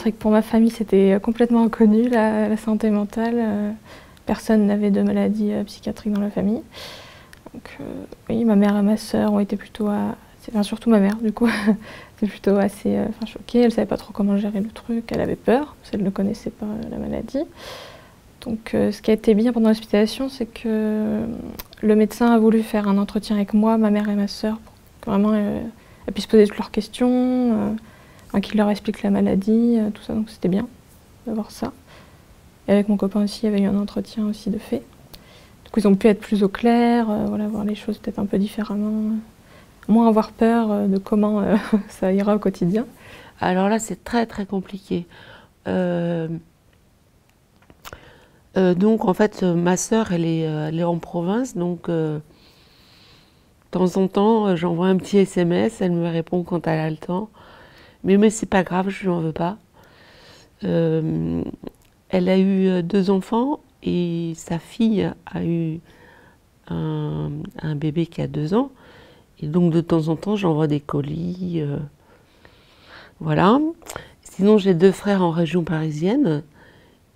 vrai que pour ma famille, c'était complètement inconnu, la santé mentale. Personne n'avait de maladie psychiatrique dans la famille. Donc, oui, ma mère et ma sœur ont été plutôt, enfin, surtout ma mère du coup, était plutôt assez choquée. Elle savait pas trop comment gérer le truc, elle avait peur, parce qu'elle ne connaissait pas la maladie. Donc ce qui a été bien pendant l'hospitalisation, c'est que le médecin a voulu faire un entretien avec moi, ma mère et ma sœur, pour que vraiment elles puissent poser toutes leurs questions, qu'il leur explique la maladie, tout ça, donc c'était bien d'avoir ça. Et avec mon copain aussi, il y avait eu un entretien aussi de fait. Du coup, ils ont pu être plus au clair, voilà, voir les choses peut-être un peu différemment, moins avoir peur de comment ça ira au quotidien. Alors là, c'est très très compliqué. Donc en fait, ma sœur, elle est en province, donc de temps en temps, j'envoie un petit SMS, elle me répond quand elle a le temps. Mais c'est pas grave, je lui en veux pas. Elle a eu 2 enfants et sa fille a eu un bébé qui a 2 ans. Et donc de temps en temps, j'envoie des colis. Voilà. Sinon, j'ai 2 frères en région parisienne.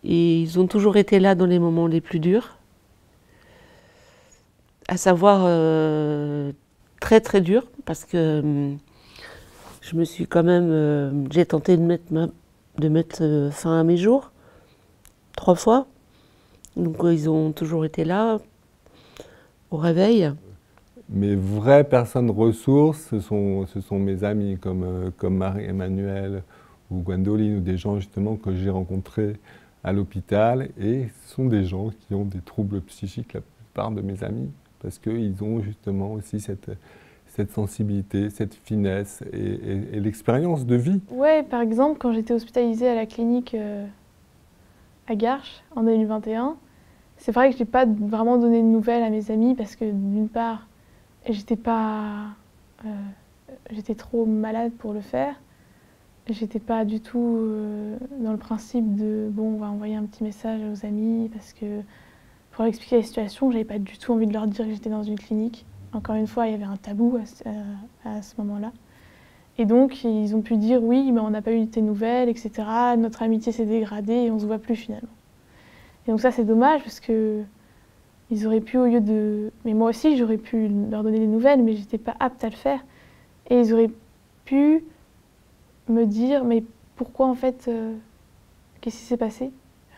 Et ils ont toujours été là dans les moments les plus durs. À savoir très très dur, parce que je me suis quand même... j'ai tenté de mettre fin à mes jours, 3 fois. Donc ils ont toujours été là, au réveil. Mes vraies personnes ressources, ce sont mes amis, comme Marie-Emmanuelle ou Gwendoline, ou des gens justement que j'ai rencontrés à l'hôpital. Et ce sont des gens qui ont des troubles psychiques, la plupart de mes amis, parce qu'ils ont justement aussi cette sensibilité, cette finesse et l'expérience de vie. Ouais, par exemple, quand j'étais hospitalisée à la clinique à Garches en 2021, c'est vrai que je n'ai pas vraiment donné de nouvelles à mes amis parce que d'une part, j'étais trop malade pour le faire. J'étais pas du tout dans le principe de bon, on va envoyer un petit message aux amis parce que pour leur expliquer la situation, j'avais pas du tout envie de leur dire que j'étais dans une clinique. Encore une fois, il y avait un tabou à ce moment-là. Et donc, ils ont pu dire oui, mais on n'a pas eu tes nouvelles, etc. Notre amitié s'est dégradée et on se voit plus finalement. Et donc ça, c'est dommage parce que ils auraient pu, au lieu de... Mais moi aussi, j'aurais pu leur donner des nouvelles, mais j'étais pas apte à le faire. Et ils auraient pu me dire, mais pourquoi en fait, qu'est-ce qui s'est passé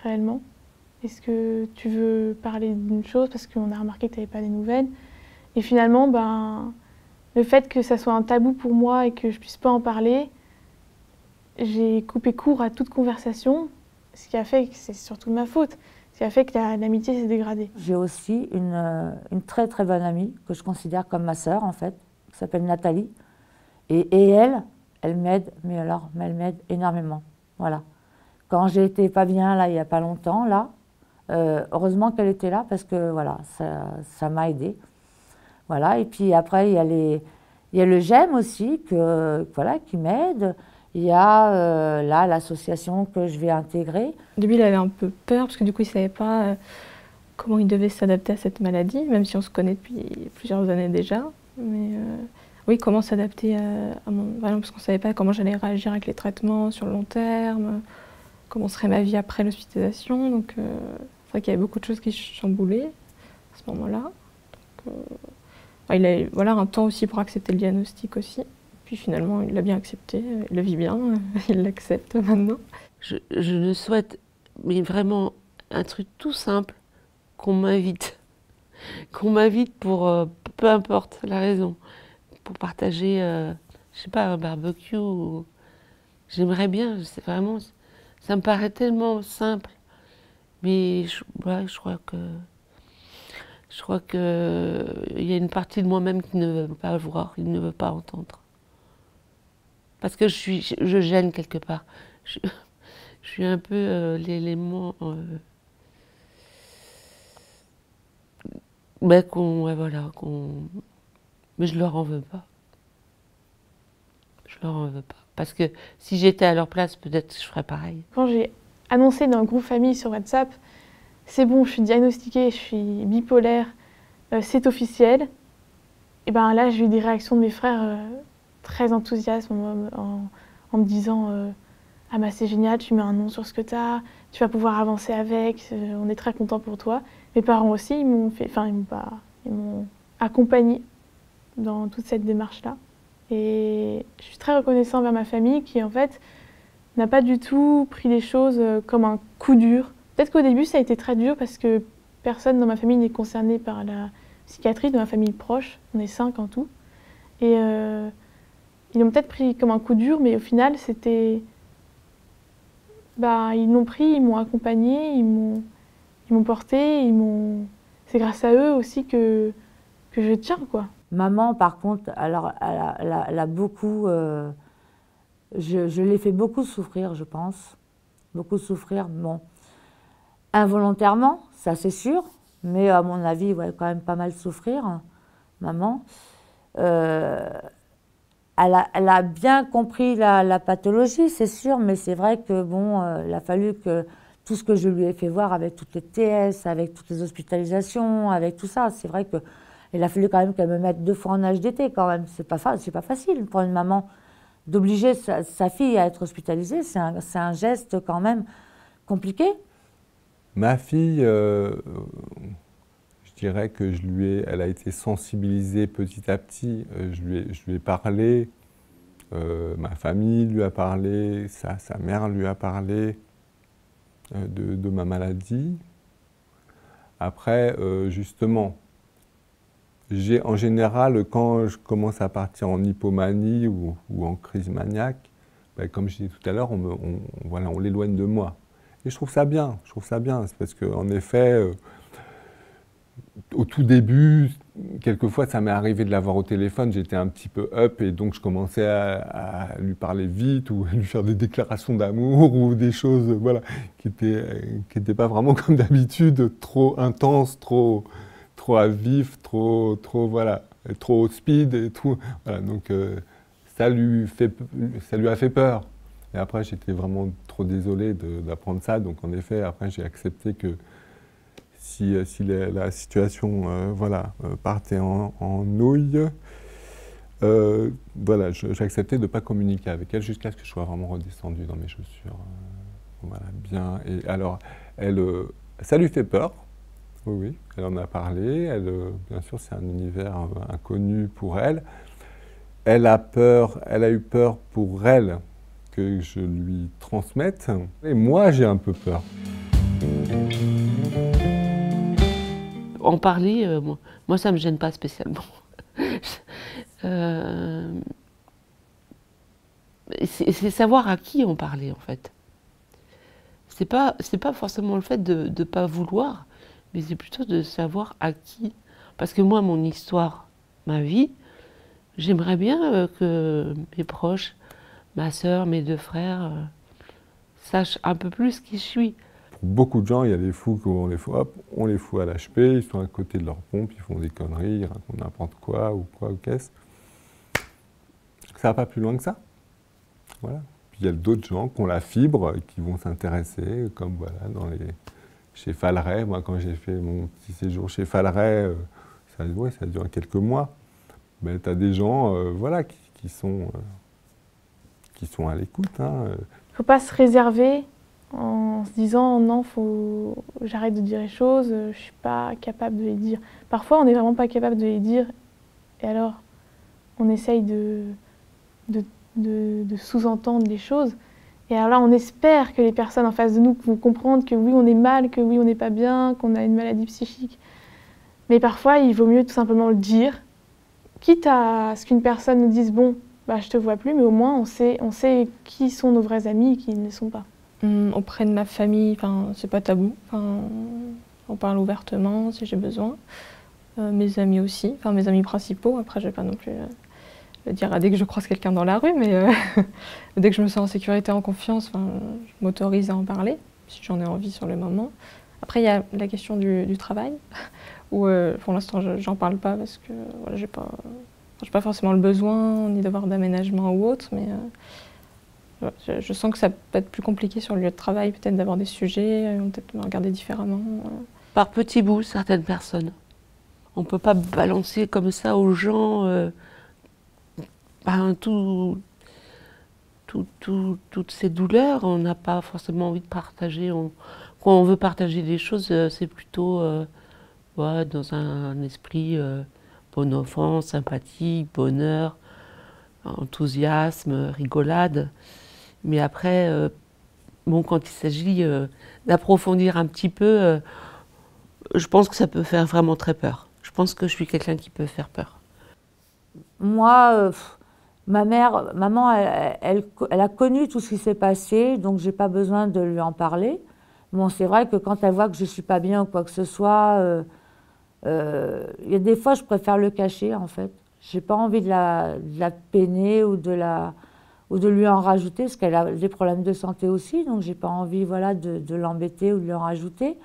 réellement? Est-ce que tu veux parler d'une chose parce qu'on a remarqué que tu n'avais pas des nouvelles? Et finalement, ben, le fait que ça soit un tabou pour moi et que je puisse pas en parler, j'ai coupé court à toute conversation, ce qui a fait que c'est surtout de ma faute, ce qui a fait que l'amitié s'est dégradée. J'ai aussi une très très bonne amie que je considère comme ma sœur en fait, qui s'appelle Nathalie. Et elle m'aide, mais alors, elle m'aide énormément. Voilà. Quand j'ai été pas bien là, il n'y a pas longtemps, là, heureusement qu'elle était là parce que voilà, ça m'a aidée. Voilà. Et puis après, il y a le GEM aussi voilà, qui m'aide. Il y a là l'association que je vais intégrer. Au début, il avait un peu peur parce que du coup, il ne savait pas comment il devait s'adapter à cette maladie, même si on se connaît depuis plusieurs années déjà. Mais oui, comment s'adapter à mon... parce qu'on ne savait pas comment j'allais réagir avec les traitements sur le long terme, comment serait ma vie après l'hospitalisation. Donc c'est vrai qu'il y avait beaucoup de choses qui chamboulaient à ce moment-là. Il a eu un temps aussi pour accepter le diagnostic aussi. Puis finalement, il l'a bien accepté, il le vit bien, il l'accepte maintenant. Je ne souhaite, mais vraiment, un truc tout simple, qu'on m'invite. Qu'on m'invite pour, peu importe la raison, pour partager, je sais pas, un barbecue. J'aimerais bien, c'est vraiment, ça me paraît tellement simple. Mais je crois que il y a une partie de moi-même qui ne veut pas voir, qui ne veut pas entendre. Parce que je gêne quelque part. Je suis un peu l'élément mais je leur en veux pas. Je leur en veux pas. Parce que si j'étais à leur place, peut-être je ferais pareil. Quand j'ai annoncé dans le groupe famille sur WhatsApp, c'est bon, je suis diagnostiquée, je suis bipolaire, c'est officiel, et ben là j'ai eu des réactions de mes frères très enthousiastes en me disant ah bah c'est génial, tu mets un nom sur ce que tu as, tu vas pouvoir avancer avec, on est très content pour toi. Mes parents aussi, ils m'ont accompagnée dans toute cette démarche-là. Et je suis très reconnaissante envers ma famille qui, en fait, n'a pas du tout pris les choses comme un coup dur. Peut-être qu'au début, ça a été très dur parce que personne dans ma famille n'est concerné par la psychiatrie, dans ma famille proche. On est 5 en tout. Et ils l'ont peut-être pris comme un coup dur, mais au final, c'était... Bah, ils l'ont pris, ils m'ont accompagnée, ils m'ont portée, c'est grâce à eux aussi que je tiens, quoi. Maman, par contre, alors, elle a beaucoup... je l'ai fait beaucoup souffrir, je pense. Beaucoup souffrir, bon, involontairement, ça c'est sûr, mais à mon avis, ouais, quand même pas mal souffrir, maman. Elle a bien compris la pathologie, c'est sûr, mais c'est vrai que bon, il a fallu que tout ce que je lui ai fait voir avec toutes les TS, avec toutes les hospitalisations, avec tout ça, c'est vrai qu'il a fallu quand même qu'elle me mette 2 fois en HDT quand même. C'est pas facile pour une maman d'obliger sa fille à être hospitalisée, c'est un geste quand même compliqué. Ma fille, je dirais que elle a été sensibilisée petit à petit. Je lui ai parlé, ma famille lui a parlé, sa mère lui a parlé de ma maladie. Après, justement, en général, quand je commence à partir en hypomanie ou en crise maniaque, ben, comme je disais tout à l'heure, on l'éloigne de moi. Et je trouve ça bien, c'est parce qu'en effet, au tout début, quelquefois ça m'est arrivé de l'avoir au téléphone, j'étais un petit peu up et donc je commençais à lui parler vite ou à lui faire des déclarations d'amour ou des choses voilà, qui étaient pas vraiment comme d'habitude, trop intenses, trop à vif, trop voilà, trop speed et tout. Voilà, donc ça lui a fait peur. Et après, j'étais vraiment trop désolé d'apprendre ça. Donc, en effet, après, j'ai accepté que si la situation voilà, partait en nouille, voilà, j'ai accepté de ne pas communiquer avec elle jusqu'à ce que je sois vraiment redescendu dans mes chaussures. Voilà, bien. Et alors, ça lui fait peur. Oui, oui, elle en a parlé. Bien sûr, c'est un univers inconnu pour elle. Elle a eu peur pour elle que je lui transmette. Et moi, j'ai un peu peur. En parler, moi, ça ne me gêne pas spécialement. C'est savoir à qui en parler, en fait. C'est pas forcément le fait de ne pas vouloir, mais c'est plutôt de savoir à qui. Parce que moi, mon histoire, ma vie, j'aimerais bien que mes proches, ma sœur, mes 2 frères, sachent un peu plus qui je suis. Pour beaucoup de gens, il y a des fous qu'on les fout, hop, on les fout à l'HP, ils sont à côté de leur pompe, ils font des conneries, ils racontent n'importe quoi ou qu'est-ce. Ça va pas plus loin que ça. Voilà. Puis il y a d'autres gens qui ont la fibre, qui vont s'intéresser, comme voilà, chez Falleret. Moi, quand j'ai fait mon petit séjour chez Falleret, ça a duré quelques mois. Mais tu as des gens voilà, qui sont à l'écoute. Hein. Il ne faut pas se réserver en se disant non, j'arrête de dire les choses, je ne suis pas capable de les dire. Parfois, on n'est vraiment pas capable de les dire, et alors on essaye de sous-entendre les choses. Et alors là, on espère que les personnes en face de nous vont comprendre que oui, on est mal, que oui, on n'est pas bien, qu'on a une maladie psychique. Mais parfois, il vaut mieux tout simplement le dire, quitte à ce qu'une personne nous dise « bon, bah, je te vois plus », mais au moins on sait qui sont nos vrais amis et qui ne le sont pas. Auprès de ma famille, c'est pas tabou. On parle ouvertement si j'ai besoin. Mes amis aussi, mes amis principaux. Après, je vais pas non plus le dire dès que je croise quelqu'un dans la rue, mais dès que je me sens en sécurité, en confiance, je m'autorise à en parler, si j'en ai envie sur le moment. Après, il y a la question du travail, où pour l'instant, j'en parle pas parce que voilà, j'ai pas forcément le besoin, ni d'avoir d'aménagement ou autre, mais je sens que ça peut être plus compliqué sur le lieu de travail, peut-être d'avoir des sujets, peut-être me regarder différemment. Par petits bouts, certaines personnes. On ne peut pas balancer comme ça aux gens tout toutes ces douleurs, on n'a pas forcément envie de partager. Quand on veut partager des choses, c'est plutôt ouais, dans un esprit bon enfant, sympathique, bonheur, enthousiasme, rigolade. Mais après, bon, quand il s'agit d'approfondir un petit peu, je pense que ça peut faire vraiment très peur. Je pense que je suis quelqu'un qui peut faire peur. Moi, maman, elle a connu tout ce qui s'est passé, donc j'ai pas besoin de lui en parler. Bon, c'est vrai que quand elle voit que je suis pas bien ou quoi que ce soit, il y a des fois, je préfère le cacher, en fait. J'ai pas envie de la peiner ou de lui en rajouter, parce qu'elle a des problèmes de santé aussi, donc j'ai pas envie, voilà, de l'embêter ou de lui en rajouter.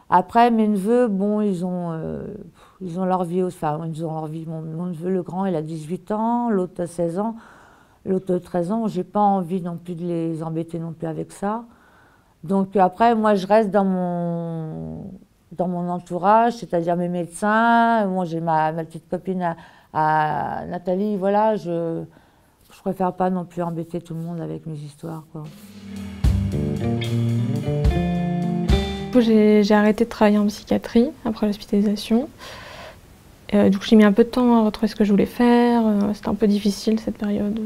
Après, mes neveux, bon, ils ont leur vie, enfin, ils ont leur vie. Mon neveu, le grand, il a 18 ans, l'autre a 16 ans, l'autre a 13 ans. J'ai pas envie non plus de les embêter non plus avec ça. Donc après, moi, je reste dans mon entourage, c'est-à-dire mes médecins. Moi, j'ai ma petite copine à Nathalie, voilà, je préfère pas non plus embêter tout le monde avec mes histoires, quoi. J'ai arrêté de travailler en psychiatrie après l'hospitalisation. Du coup, j'ai mis un peu de temps à retrouver ce que je voulais faire. C'était un peu difficile cette période.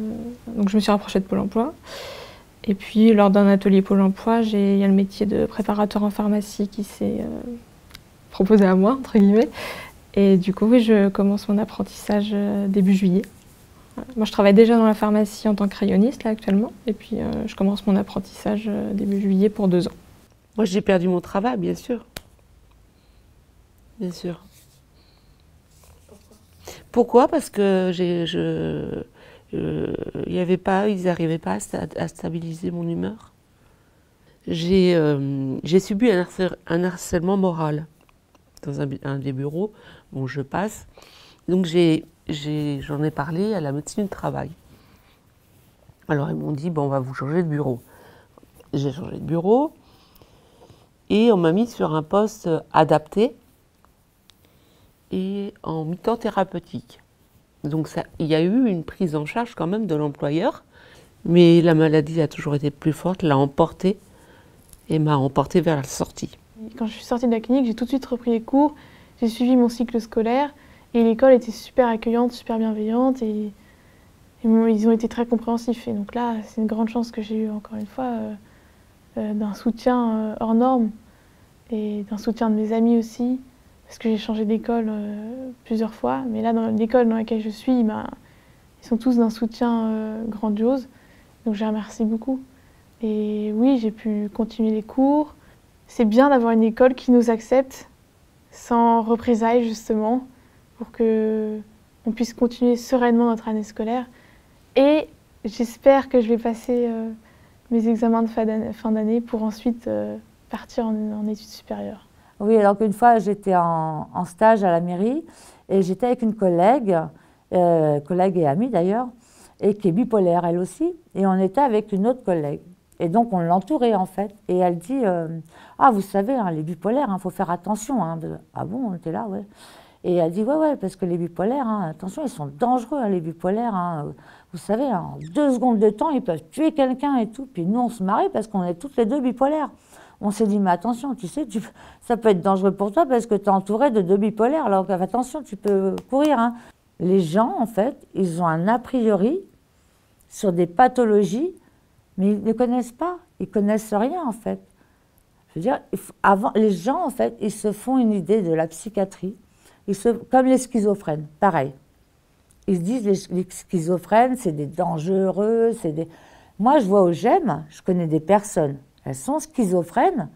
Donc, je me suis rapprochée de Pôle emploi. Et puis, lors d'un atelier Pôle emploi, il y a le métier de préparateur en pharmacie qui s'est proposé à moi, entre guillemets. Et du coup, oui, je commence mon apprentissage début juillet. Moi, je travaille déjà dans la pharmacie en tant que rayonniste, là, actuellement. Et puis, je commence mon apprentissage début juillet pour 2 ans. Moi, j'ai perdu mon travail, bien sûr. Bien sûr. Pourquoi? Parce que ils n'arrivaient pas à stabiliser mon humeur. J'ai subi un harcèlement moral dans un des bureaux où je passe. Donc, j'en ai parlé à la médecine du travail. Alors, ils m'ont dit, bon, on va vous changer de bureau. J'ai changé de bureau. Et on m'a mis sur un poste adapté et en mi-temps thérapeutique. Donc il y a eu une prise en charge quand même de l'employeur, mais la maladie a toujours été plus forte, l'a emporté et m'a emporté vers la sortie. Quand je suis sortie de la clinique, j'ai tout de suite repris les cours, j'ai suivi mon cycle scolaire et l'école était super accueillante, super bienveillante et ils ont été très compréhensifs. Et donc là, c'est une grande chance que j'ai eue encore une fois. D'un soutien hors norme et d'un soutien de mes amis aussi, parce que j'ai changé d'école plusieurs fois. Mais là, dans l'école dans laquelle je suis, ils sont tous d'un soutien grandiose, donc je les remercie beaucoup. Et oui, j'ai pu continuer les cours. C'est bien d'avoir une école qui nous accepte, sans représailles justement, pour qu'on puisse continuer sereinement notre année scolaire. Et j'espère que je vais passer mes examens de fin d'année pour ensuite partir en études supérieures. Oui, alors qu'une fois, j'étais en stage à la mairie et j'étais avec une collègue et amie d'ailleurs, et qui est bipolaire elle aussi, et on était avec une autre collègue. Et donc, on l'entourait en fait. Et elle dit ah, vous savez, hein, les bipolaires, il faut faire attention. Hein, ah bon, on était là, ouais. Et elle dit ouais, parce que les bipolaires, hein, attention, ils sont dangereux, hein, les bipolaires. Hein. Vous savez, en 2 secondes de temps, ils peuvent tuer quelqu'un et tout. Puis nous, on se marrait parce qu'on est toutes les deux bipolaires. On s'est dit, mais attention, tu sais, ça peut être dangereux pour toi parce que tu es entouré de 2 bipolaires. Alors attention, tu peux courir. Hein. Les gens, en fait, ils ont un a priori sur des pathologies, mais ils ne connaissent pas. Ils ne connaissent rien, en fait. Je veux dire, les gens, en fait, ils se font une idée de la psychiatrie. Comme les schizophrènes, pareil. Ils se disent, les schizophrènes, c'est des dangereux, Moi, je vois au GEM, je connais des personnes, elles sont schizophrènes.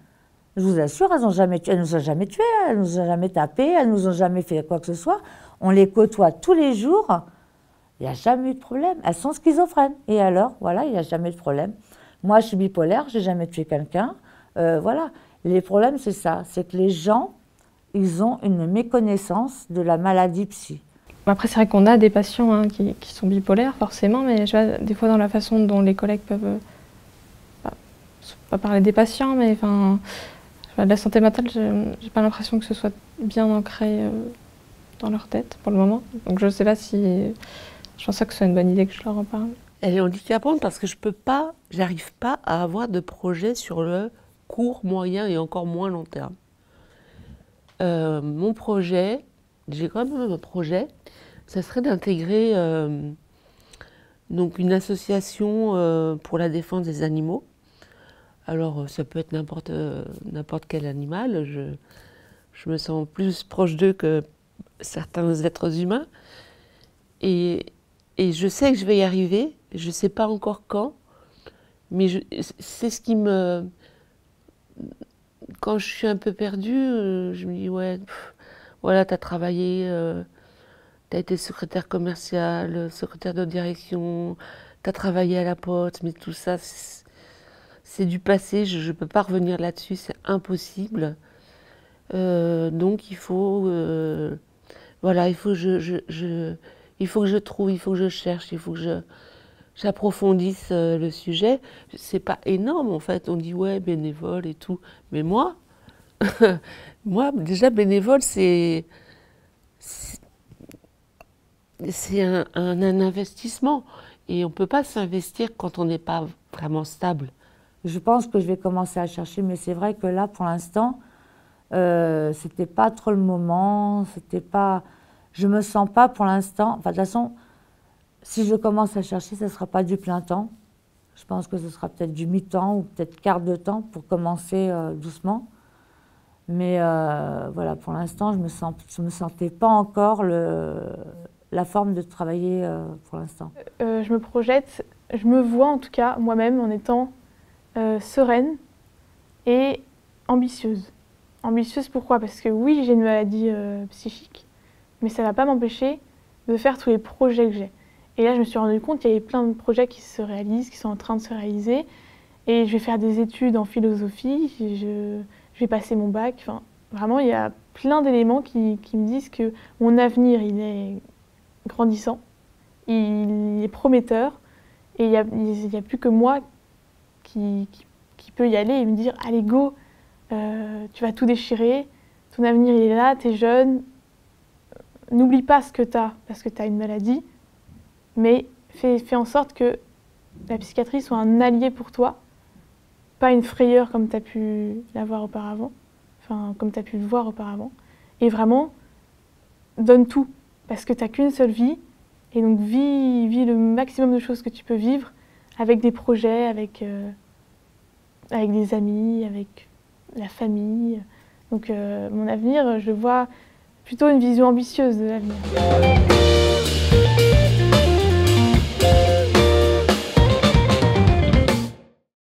Je vous assure, elles nous ont jamais tuées, elles nous ont jamais tapées, elles nous ont jamais fait quoi que ce soit. On les côtoie tous les jours, il n'y a jamais eu de problème. Elles sont schizophrènes. Et alors, voilà, il n'y a jamais de problème. Moi, je suis bipolaire, je n'ai jamais tué quelqu'un. Voilà. Les problèmes, c'est ça, c'est que les gens, ils ont une méconnaissance de la maladie psy. Après, c'est vrai qu'on a des patients hein, qui sont bipolaires, forcément, mais je vois, des fois, dans la façon dont les collègues peuvent, pas parler des patients, mais enfin, de la santé mentale, j'ai pas l'impression que ce soit bien ancré dans leur tête, pour le moment. Donc, je sais pas si... Je pense pas que ce soit une bonne idée que je leur en parle. Elle est handicapante parce que j'arrive pas à avoir de projet sur le court, moyen et encore moins long terme. Mon projet, j'ai quand même un projet, ça serait d'intégrer donc une association pour la défense des animaux. Alors ça peut être n'importe quel animal, je me sens plus proche d'eux que certains êtres humains. Et je sais que je vais y arriver, je ne sais pas encore quand, mais c'est ce qui me... Quand je suis un peu perdue, je me dis, ouais, voilà, tu as travaillé, tu as été secrétaire commerciale, secrétaire de direction, tu as travaillé à la Poste, mais tout ça, c'est du passé, je ne peux pas revenir là-dessus, c'est impossible. Donc il faut... voilà, il faut que il faut que je trouve, il faut que je cherche, il faut que j'approfondisse le sujet. C'est pas énorme en fait, on dit ouais, bénévole et tout. Mais moi, moi déjà bénévole, c'est un investissement. Et on ne peut pas s'investir quand on n'est pas vraiment stable. Je pense que je vais commencer à chercher, mais c'est vrai que là, pour l'instant, c'était pas trop le moment, c'était pas... Je me sens pas pour l'instant... Enfin, de toute façon, si je commence à chercher, ce ne sera pas du plein temps. Je pense que ce sera peut-être du mi-temps ou peut-être quart de temps pour commencer doucement. Mais voilà, pour l'instant, je me sentais pas encore la forme de travailler pour l'instant. Je me projette, je me vois en tout cas moi-même en étant sereine et ambitieuse. Ambitieuse pourquoi? Parce que oui, j'ai une maladie psychique, mais ça ne va pas m'empêcher de faire tous les projets que j'ai. Et là, je me suis rendu compte qu'il y avait plein de projets qui se réalisent, qui sont en train de se réaliser. Et je vais faire des études en philosophie, je vais passer mon bac. Enfin, vraiment, il y a plein d'éléments qui me disent que mon avenir, il est grandissant, il est prometteur. Et il n'y a plus que moi qui peut y aller et me dire « Allez, go, tu vas tout déchirer, ton avenir, il est là, tu es jeune. N'oublie pas ce que tu as, parce que tu as une maladie. Mais fais en sorte que la psychiatrie soit un allié pour toi, pas une frayeur comme tu as pu l'avoir auparavant, enfin comme tu as pu le voir auparavant. Et vraiment, donne tout, parce que tu n'as qu'une seule vie, et donc vis le maximum de choses que tu peux vivre, avec des projets, avec des amis, avec la famille. Donc mon avenir, je vois plutôt une vision ambitieuse de l'avenir.